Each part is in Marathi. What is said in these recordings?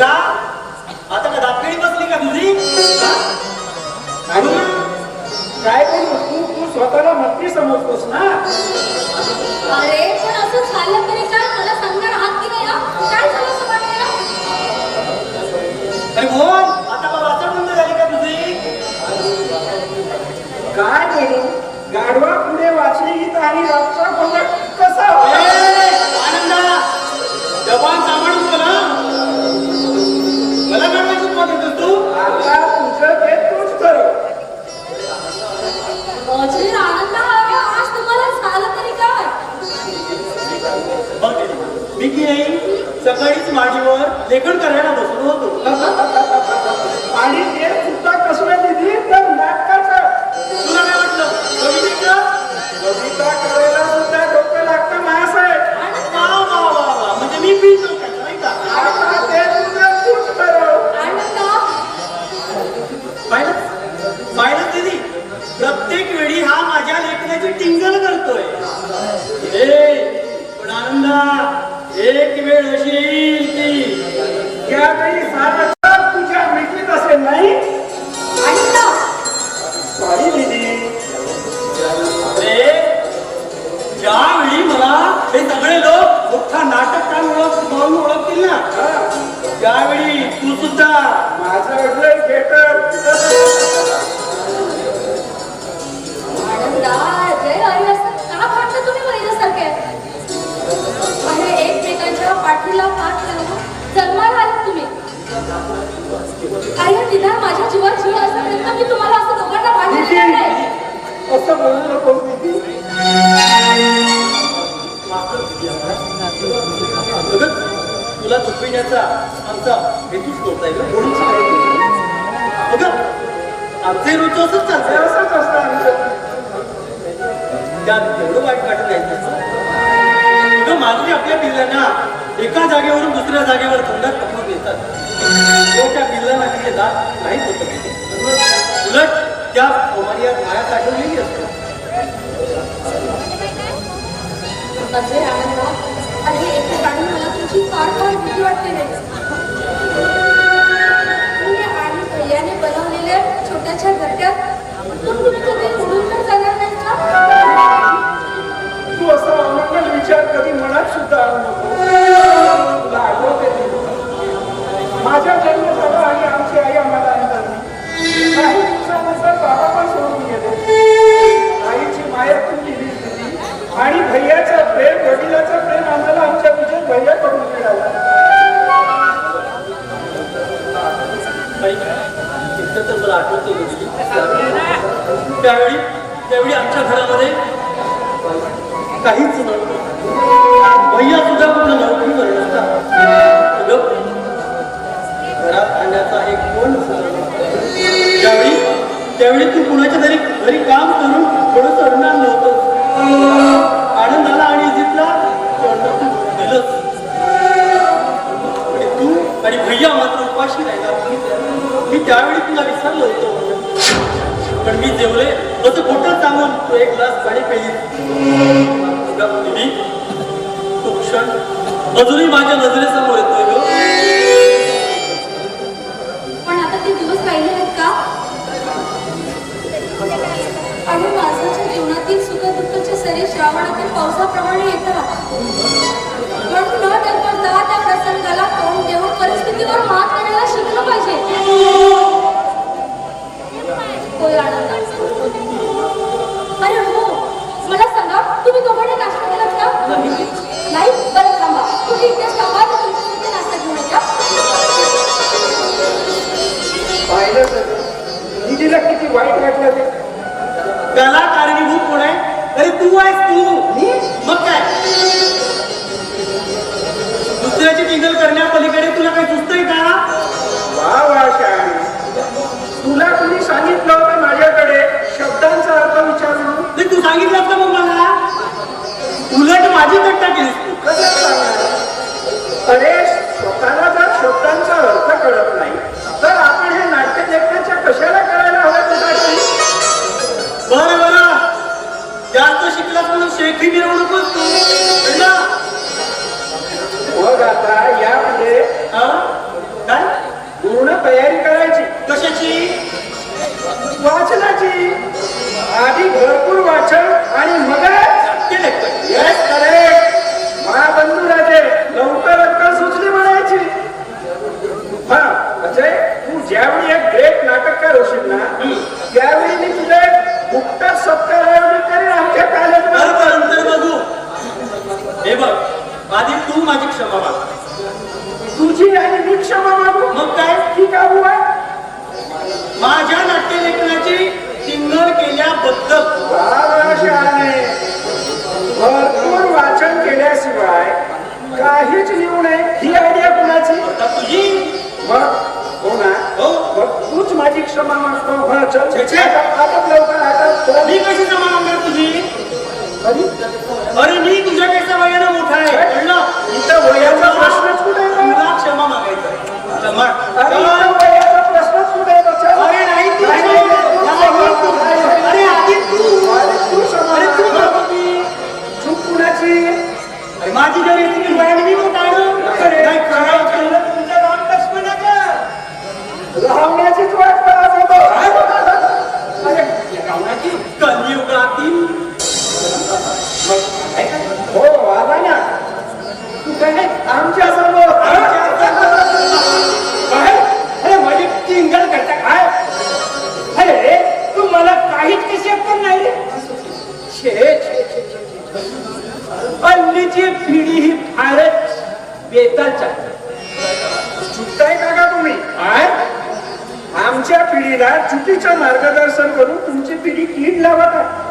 का आता का दापकेळी बसली का तुझी? आणि काय करू तू स्वतःला मंत्री समजतोस ना? अरे पण असं झालं तरी काय मला सांगणार आहात की नाही? काय झालं असं वाटलं? अरे बोल आता का वाचन बंद झाली का तुझी? काय करू गाढवा पुढे वाचली गीत आणि रातचा गोंधळ कसा आनंदा जबान सांभाळून बोला. मला काय माहिती बोलतोस तू? आता तुझं ते तूच कर. अजय आनंद आज तुम्हाला झालं तरी काय? मी की नाही सकाळीच माडीवर लेखन करायला बसलो होतो. आणि ते सुद्धा कसलं दिली तर नाटकाचं. तुला काय वाटलं कवितेचं? कविता करायला सुद्धा डोकं लागतं महासाहेब. वा वा वा वा म्हणजे मी पितो नाही का? आता ते तुझं तूच कर. आनंद पाहिलं दीदी प्रत्येक वेळी हा माझ्या लेखनाची टिंगल करतोय. पण आनंदा एक वेळ अशी येईल की यावेळी सारं तुझ्या मिठीत असेल नाही? आनंद सॉरी दीदी. ज्यावेळी मला हे सगळे लोक मोठा नाटककार म्हणून ओळखतील ना त्यावेळी तू सुद्धा माझं अडलंय बेटर. आनंदा जय हरी असं का वाटतं तुम्ही वैरासारखे? अरे एकमेकांच्या पाठीला पाठ लावून जन्माला आलात तुम्ही. अरे निदान माझ्या जीवात जीव असेल तर मी तुम्हाला असं दोघांना पाठवणार नाही. असं बोलू नको दीदी. तुला चुकविण्याचा आमचा हेतूच कोणता आहे? आमचे रोज असंच चालतंय. असंच असतं आमचं. त्यात एवढं वाईट वाटत नाही. मागणी आपल्या पिल्लांना एका जागेवरून दुसऱ्या जागेवर थंडात पकडून देतात. त्या पिल्लांना तिथे दात नाही होत. उलट त्या ओमारियात माया साठवलेली असते. अजय आनंद अरे एक ठिकाणी मला तुमची फार फार भीती वाटते रे. आणि भैयाने बनवलेल्या छोट्याशा गट्ट्यात पण तुम्ही कधी उडून तर जाणार नाही का? तू असा अमंगल विचार कधी मनात सुद्धा आणू नको. तुला आठवते माझ्या जन्म झाला आणि आमची आई आम्हाला आणली. काही दिवसानंतर बाबा पण सोडून गेले. आईची माया तू दिली आणि भैयाचं प्रेम वडिलाचं प्रेम आम्हाला आमच्या विजय भैयाकडून मिळाला. तर मला आठवतो त्यावेळी आमच्या घरामध्ये काहीच नव्हतं. भैया सुद्धा कुठं नोकरीवर नसता. घरात आणण्याचा एक कोण त्यावेळी तू कुणाच्या घरी काम करून थोडं चढणार नव्हतं. आनंदाला आणि इजितला दिलंच. तू आणि भैया मात्र उपाशी राहिला. मी त्यावेळी तुला विसरलो होतो. पण मी जेवले तसं खोटं सांगून तू एक ग्लास पाणी पेली. तो क्षण अजूनही माझ्या नजरेसमोर येतोय ग. पण आता ते दिवस राहिले आहेत का? आणि माणसाच्या जीवनातील सुखदुःखाचे सरी श्रावणातील पावसाप्रमाणे येत राहतात. म्हणून न डगमगता त्या प्रसंगाला तोंड देऊन परिस्थितीवर मात करायला शिकलं पाहिजे. होय आनंद. अरे हो मला सांगा तुम्ही दोघांनी नाश्ता केलात का? नाही बरं थांबा तुम्ही इथेच थांबा तर तुमच्यासाठी नाश्ता घेऊन येता. पाहिलं दीदीला किती वाईट वाटलं ते. त्याला कारणीभूत कोण आहे? अरे तू आहेस तू. मग काय दुसऱ्याची टिंगल करण्यापलीकडे तुला काही सुचतंय का? वा वा शाळा. तुला कुणी सांगितलं होतं माझ्याकडे शब्दांचा अर्थ विचारून? तू सांगितलं का मग मला? उलट माझी कट्टा केलीस तू. कसं सांगणार? अरे स्वतःला जर शब्दांचा अर्थ कळत नाही तर आपण हे नाट्य लेखनाच्या कशाला करायला हवं तुझ्यासाठी? बरं जास्त शिकलास म्हणून शेखी मिरवणूकच तू. मग आता यापुढे काय ही आणि मी क्षमा मागू मग काय की का बुवा माझ्या नाट्यलेखनाची टिंगल केल्याबद्दल भरपूर वाचन केल्याशिवाय काहीच लिहू नये ही आयडिया कुणाची आता तुझी मग हो ना हो मग तूच माझी क्षमा मागतो हा चल छे, छे. आता लवकर आता मी कशी जमा मागणार तुझी अरे अरे मी तुझ्यापेक्षा वयानं मोठा आहे कळलं इथं वयाचा प्रश्नच कुठे आहे? तुला क्षमा मागायचं आहे चल मग. अरे चल. इथं वयाचा प्रश्नच कुठे आहे? चल. अरे नाही तू नाही, नाही, नाही, तू. अरे आधी तू अरे तू क्षमा अरे तू माग. मागवती. चूक कुणाची अरे माझी जर येते वयाने मी मोठा आहे ना. अरे, नाही, काय केलं तुमच्या राम लक्ष्मणाचं? राहण्याचीच वाट पाहत होतो अरे रावणाची कलियुगातील हो आला ना तू काय आमच्या समोर काय अरे माझी टिंगल करता काय अरे तू मला काहीच कशी पण नाही रे छे छे, छे, छे. हल्लीची पिढी ही फारच बेताल चालते चुकताय का तुम्ही काय आमच्या पिढीला चुकीचं मार्गदर्शन करून तुमची पिढी कीड लावत आहे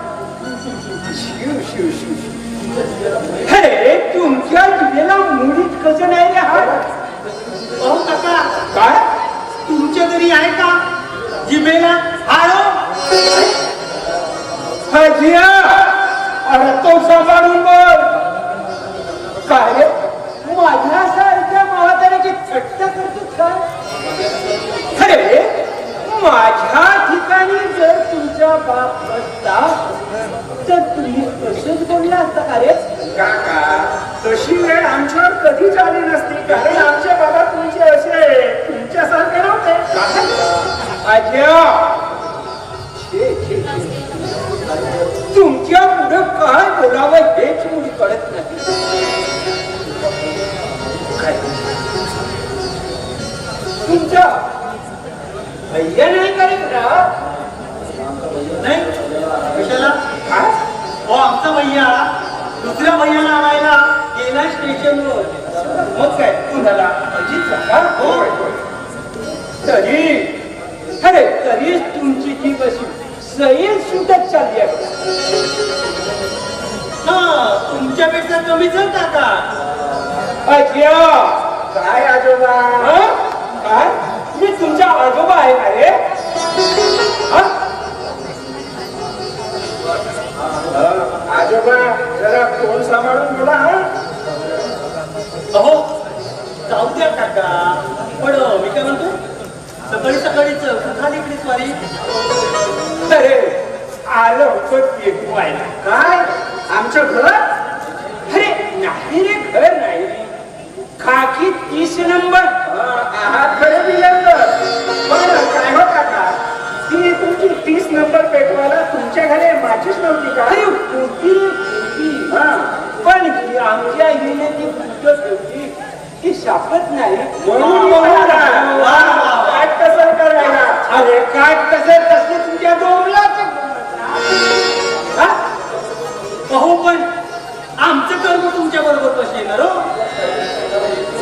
शिव शिव शिव अरे तुमच्या जिभेला मुळीच कसं नाही रे हा अहो काका काय तुमच्या तरी आहे का जिभेला हाडो हजिया अरे तो सांभाळून बोल काय रे माझ्यासारख्या महाताऱ्याची थट्टा करतो काय अरे माझ्या ठिकाणी जर तुमचा बाप असता तर तुम्ही तसंच बोलला असता का रे काका तशी वेळ आमच्यावर कधीच आली नसती कारण आमचे बाबा तुमचे असे तुमच्यासारखे नव्हते आज्या तुमच्या पुढे काय बोलावं हेच मुली कळत नाही काय तुमच्या भैया नाही करत ना नाही कशाला काय हो आमचा भैया दुसऱ्या भैयाला आणायला गेला स्टेशनवर मग काय कुणाला अजित का हो तरी अरे तरी तुमची जीभ अशी सैल सुटत चालली आहे हा तुमच्यापेक्षा कमीच काका अज्या काय आजोबा काय मी तुमचा आजोबा आहे का रे आजोबा जरा तोंड सांभाळून बोला हा अहो जाऊ द्या काका पण मी काय म्हणतो सकाळी सकाळीच कुठाली इकडे स्वारी अरे आलं होतं पेटवायला काय आमचं घर अरे नाही रे घर नाही खाकी 30 नंबर आहात खरे बिलंदर बरं काय हो काका ती तुमची 30 नंबर पेटवायला तुमच्या घरी माझीच नव्हती का अरे होती हा पण ही आमच्या हिने ती पुस्तक ठेवली ती सापत नाही म्हणून बोलला. काय कसं करायला अरे काय कसं कसं तुमच्या डोंगराच अहो पण आमचं कर्म तुमच्या बरोबर कसे येणार हो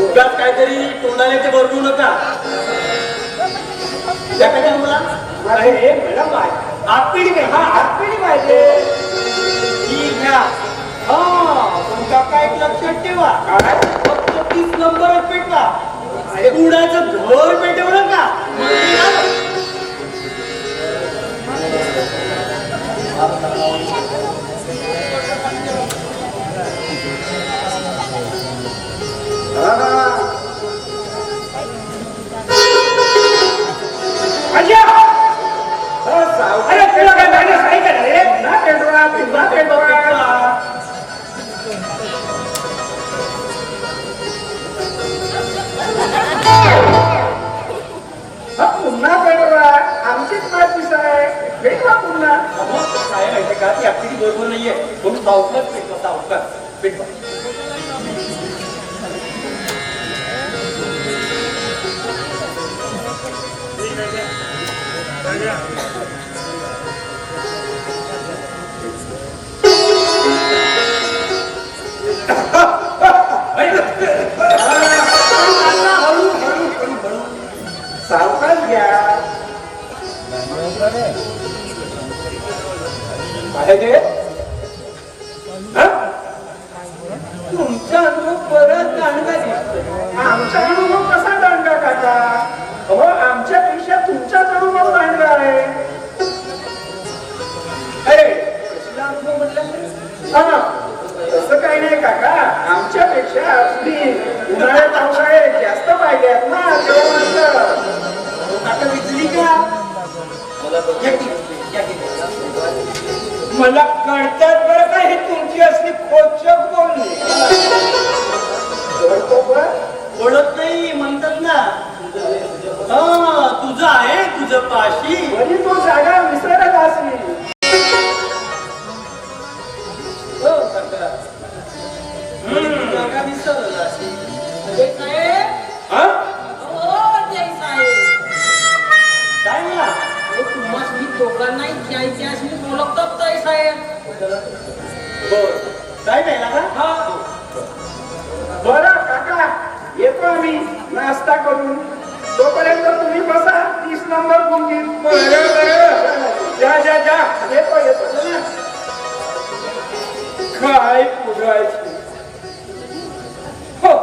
उगाच काहीतरी तोंडाला ते बरवू नका त्या काय मला अरे मॅडम आतपिढी काय हा आतपिढी पाहिजे ठीक घ्या हा तुमचा काय लक्षात ठेवा काय फक्त 30 नंबरच पेटवा अरे उडाचं घर पेटवलं का अरे तुला काय माहिती आहे का रे ना पेटवा पुन्हा पेटवा पुन्हा पेटवा आमचीच मातीच आहे पेटवा पुन्हा काय माहिती का ती आपली बरोबर नाहीये म्हणून सावकाश पेटवा सावकाश पेटवा हळू मला कळतात बरं का ही तुमची असली खोचक बोलणी. ओळख नाही म्हणतात ना. हा तुझं आहे तुझं पाशी. म्हणजे तो जागा विसरत असली. जागा विसरला असेल. काय म्हणा काय प्यायला का? बरं काका येतो आम्ही नाश्ता करून. तोपर्यंत तुम्ही बसा 30 नंबर गुंगी. जा जा जा येतो येतो. काय पुरायची हो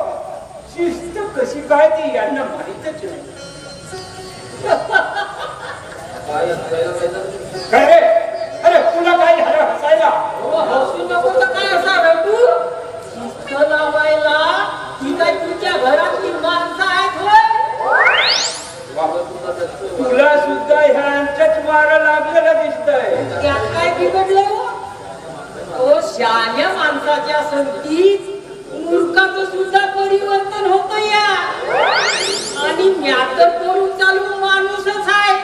शिस्त कशी काय ती यांना माहितच नाही. काय रे अरे तुला काय झालं हसायला? तुला सुद्धा ह्यांच्याच मार लागलेलं दिसतंय. त्यात काय बिघडलं हो? शान्या माणसाच्या संगतीत मूर्खाचं सुद्धा परिवर्तन होत या. आणि म्या तर करून चालू माणूसच आहे.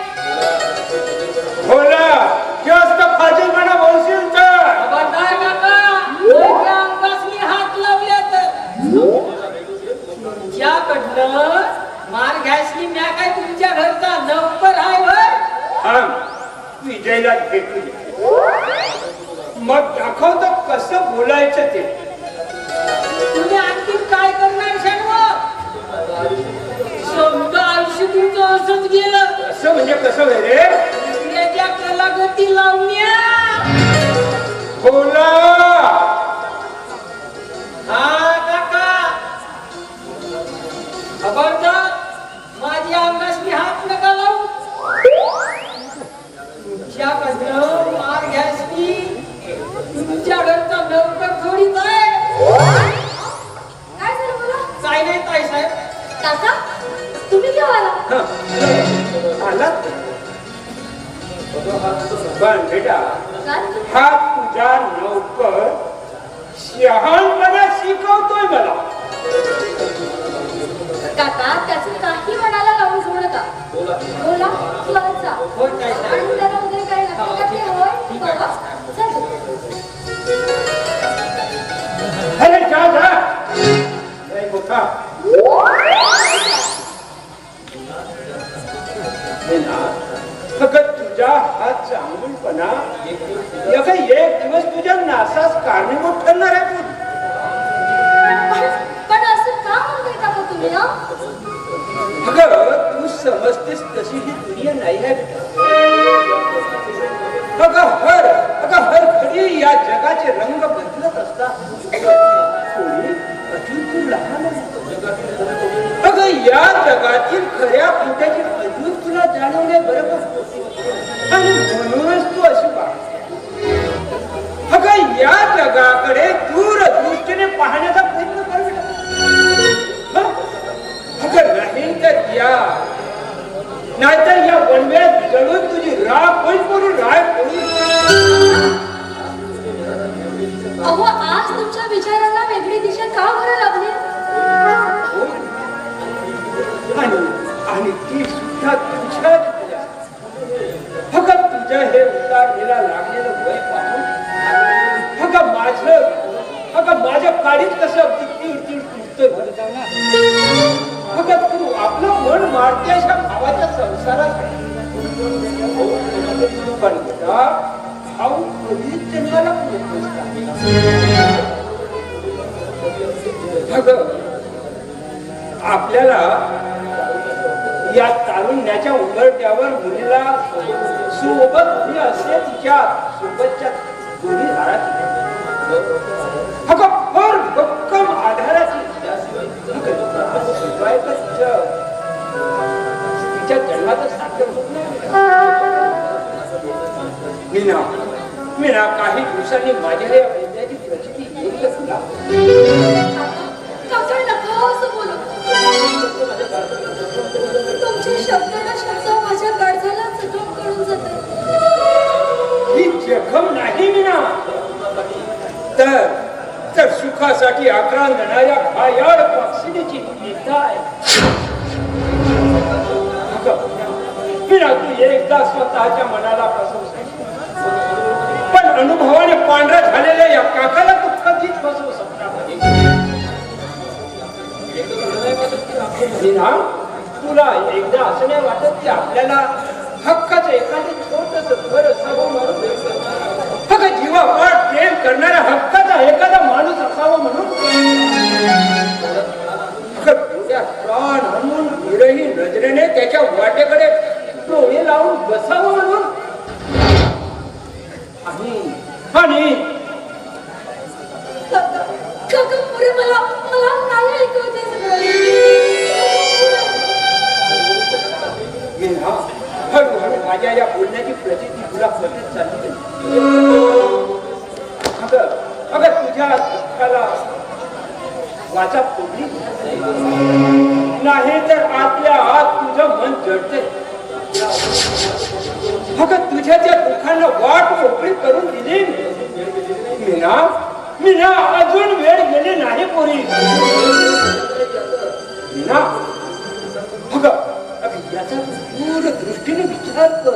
बोला जास्त फाजीलपणा बोलशील तर खबरदार काका, मोठ्या अंगासनी हात लावले तर तुमच्याकडनं मार घ्यायची म्या काय तुमच्या घरचा नौकर आहे होय? विजयला भेटू मग दाखवतो कसं बोलायचं ते. तुम्ही आणखी काय करणार शर्व? समजा आयुष्य तुमचं असंच गेलं. असं म्हणजे कसं होय रे? दुसऱ्याच्या कलागती लावण्या. बोला हा काका, खबरदार माझ्या अंगाशी हात नका लावू. तुमच्याकडनं मार घ्यायची तुमच्या घरचा नौकर थोडीच आहे. काय झालं मला? काय नाही ताई साहेब. काका तुम्ही केव्हा आला? आला पण बेटा काय? हा तुझा नौकर शहाणपणा शिकवतोय मला. काका त्याचं काही मनाला लावून सोडू नका. बोला क्लास जा. होय ताई साहेब. आणि त्याला वगैरे काय नका का ते होय बाबा चल. अरे जा जा अरे मोठा फक्त तुझा हा चांगुलपणा एक दिवस तुझ्या नासास कारणीभूत ठरणार आहे. पण असं का म्हणताय काका तुम्ही ना? अगं तू समजतेस तशी ही दुनिया नाही आहे. अगं हर घडी या जगाचे रंग बदलत असतात. थोडी अजून तू लहान आहे. अगं या जगातील खऱ्या खोट्याची अजून तुला जाणवणे बरोबर आणि म्हणूनच तू अशी वागते. अगं या जगाकडे दूरदृष्टीने पाहण्याचा प्रयत्न कर. अगं नाही तर नाहीतर या वनव्यात जळून तुझी राख होईल करून राय पडून. अहो आज तुमच्या विचारांना वेगळी दिशा का बरं लागली? आणि ती सुद्धा तुझ्याच फक्त तुझ्या हे उतारलेला लागलेलं वय पाहून माझ्या काडीत कसं अगदी तीड तीड तुटतोय भरत आहे ना. फक्त तू आपलं मन मारते अशा भावाच्या संसारात. पण बेटा भाऊ कधीच जन्माला पुरत नसतात. आपल्याला या तारुण्याच्या उंबरठ्यावर मुलीला सोबत उभी असते तिच्या सोबतच्या दोन्ही दारात फार भक्कम आधाराची तिच्या जन्माचं साखर होत नाही. मीना काही दिवसांनी माझ्या या वैद्याची प्रचिती येईल का तुला? काका नका असं बोलू. तुमचे शब्द ना शब्द माझ्या काळजाला चटून करून जातात. मनाची आक्रांदणाऱ्या भयाळ पक्षिणीची गीता आहे. मीना, तू एकदा स्वतःच्या मनाला फसवूस, पण अनुभवाने पांढरा झालेल्या या काकाला तू कधीच फसवू शकणार नाही. मीना, तुला एकदा असं नाही वाटत की आपल्याला हक्काचं एखादं छोटस घर असावं म्हणून, फक्त जीवापाड प्रेम करणाऱ्या हक्काचा एखादा माणूस असावा म्हणून, प्राण आणून विरही नजरेने त्याच्या वाटेकडे डोळे लावून बसावं म्हणून, आणि काका पुढे मला नाही ऐकू येत हळूहळू माझ्या या बोलण्याची प्रचिती तुला पटत चालली. अगं तुझ्या दुःखाला वाचा फोडली नाही तर आतल्या आत तुझं मन जडते. अगं तुझ्या त्या दुःखांना वाट मोकळी करून दिली. मीना, अजून वेळ गेली नाही पोरी. मीना, याचा दूर दृष्टीने विचार कर.